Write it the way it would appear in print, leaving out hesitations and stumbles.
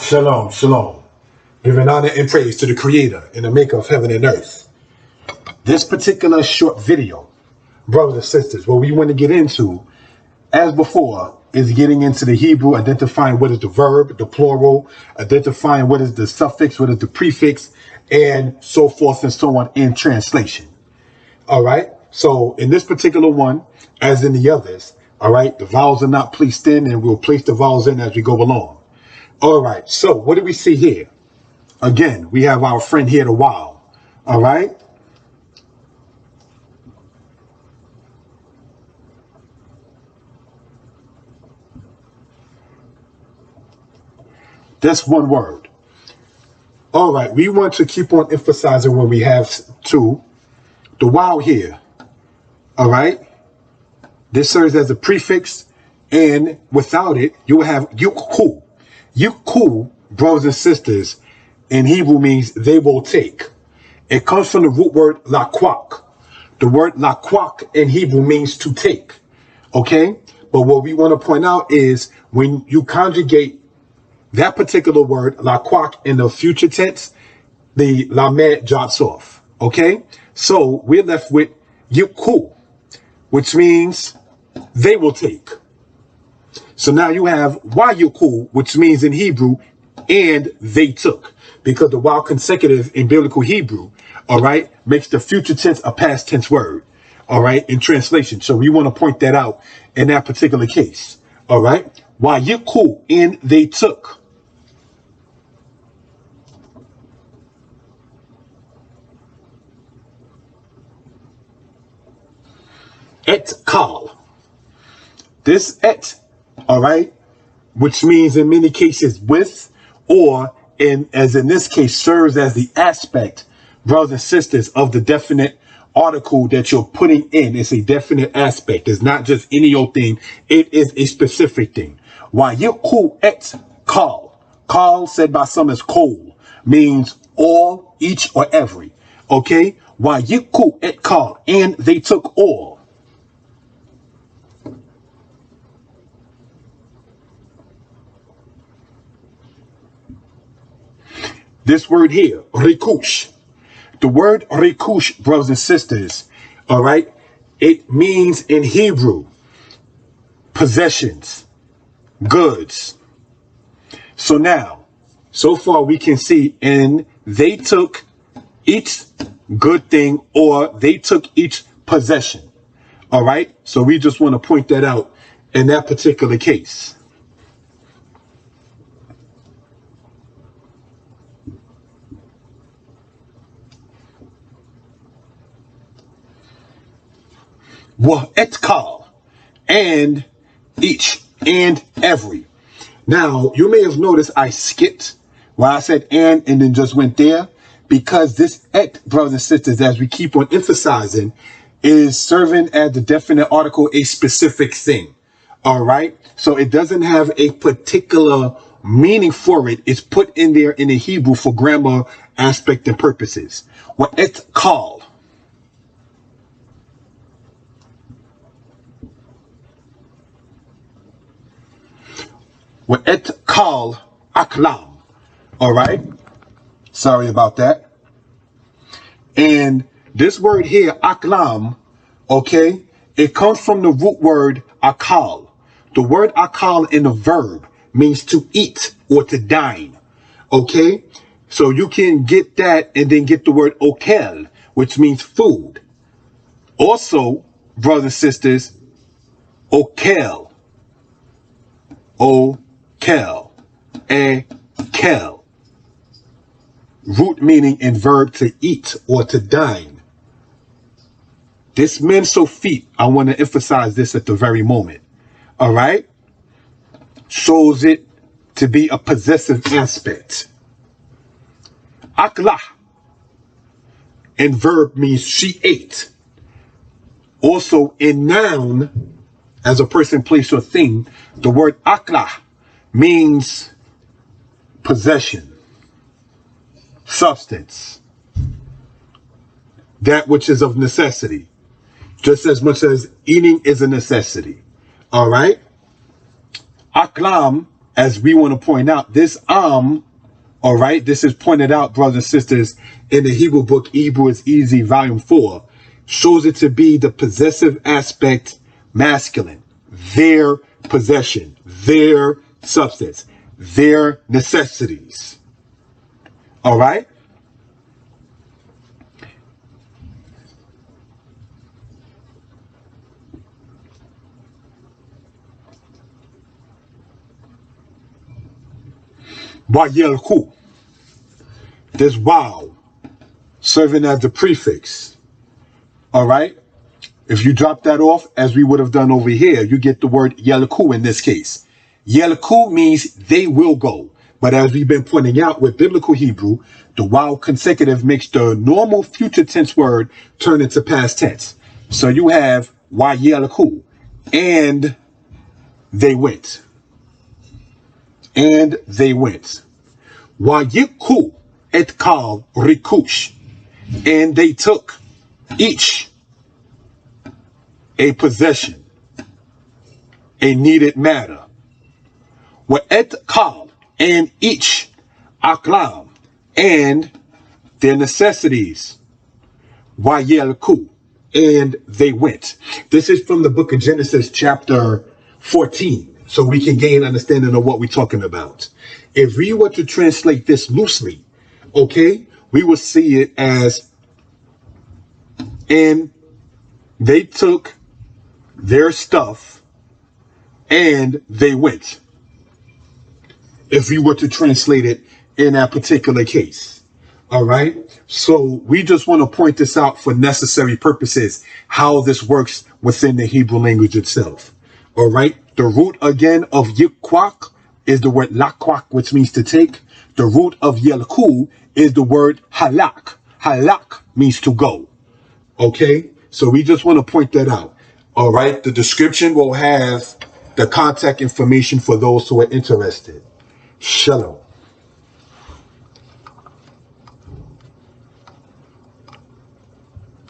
Shalom, shalom. Giving honor and praise to the Creator and the Maker of heaven and earth. This particular short video, brothers and sisters, what we want to get into, as before, is getting into the Hebrew, identifying what is the verb, the plural, identifying what is the suffix, what is the prefix, and so forth and so on in translation. All right. So in this particular one, as in the others, all right, the vowels are not placed in, and we'll place the vowels in as we go along. All right, so what do we see here? Again, we have our friend here, the wow. All right. That's one word. All right, we want to keep on emphasizing when we have to the wow here. All right. This serves as a prefix, and without it, you will have yuku. Yuku, brothers and sisters, in Hebrew means they will take. It comes from the root word laquak. The word laquak in Hebrew means to take. Okay? But what we want to point out is when you conjugate that particular word, laquak, in the future tense, the lamed drops off. Okay? So we're left with yuku, which means they will take. So now you have wayuku, which means in Hebrew, and they took, because the while consecutive in biblical Hebrew, all right, makes the future tense a past tense word, all right, in translation. So we want to point that out in that particular case, all right. Wayuku, and they took. Et kal. This et, all right, which means in many cases with, or as in this case, serves as the aspect, brothers and sisters, of the definite article that you're putting in. It's a definite aspect. It's not just any old thing. It is a specific thing. Wayuku et kal. Kal, said by some as kol, means all, each, or every. Okay? Wayuku et kal, and they took all. This word here, rikush. The word rikush, brothers and sisters, all right, it means in Hebrew, possessions, goods. So now, so far we can see in they took each good thing, or they took each possession. All right. So we just want to point that out in that particular case. Etkal, and each, and every. Now, you may have noticed I skipped why I said and then just went there, because this et, brothers and sisters, as we keep on emphasizing, is serving as the definite article, a specific thing. All right. So it doesn't have a particular meaning for it. It's put in there in the Hebrew for grammar aspect and purposes. Etkal. Et kal aklam. All right. Sorry about that. And this word here, aklam, okay, it comes from the root word akal. The word akal in the verb means to eat or to dine. Okay. So you can get that and then get the word okel, which means food. Also, brothers and sisters, okel. Kel, kel, root meaning in verb to eat or to dine. This menso feet, I want to emphasize this at the very moment. All right, shows it to be a possessive aspect. Aklah in verb means she ate. Also in noun, as a person, place, or thing, the word aklah means possession, substance, that which is of necessity, just as much as eating is a necessity. All right. Aklam as we want to point out, this all right, this is pointed out, brothers and sisters, in the Hebrew book, Hebrew is Easy, volume 4, shows it to be the possessive aspect masculine, their possession, their substance, their necessities. All right? Wayelku, this wow, serving as the prefix. All right? If you drop that off, as we would have done over here, you get the word yelaku in this case. Yelaku means they will go. But as we've been pointing out with biblical Hebrew, the wow consecutive makes the normal future tense word turn into past tense. So you have wayelaku, and they went. And they went. Wayiku et kal rikush, and they took each a possession, a needed matter. Wa'et kal, and each aklam, and their necessities. Wayelku, and they went. This is from the book of Genesis chapter 14. So we can gain understanding of what we're talking about. If we were to translate this loosely, okay, we would see it as, and they took their stuff and they went. If we were to translate it in that particular case. All right. So we just want to point this out for necessary purposes, how this works within the Hebrew language itself. All right. The root again of yikwak is the word lakwak, which means to take. The root of yelku is the word halak. Halak means to go. Okay. So we just want to point that out. All right. The description will have the contact information for those who are interested. Shalom.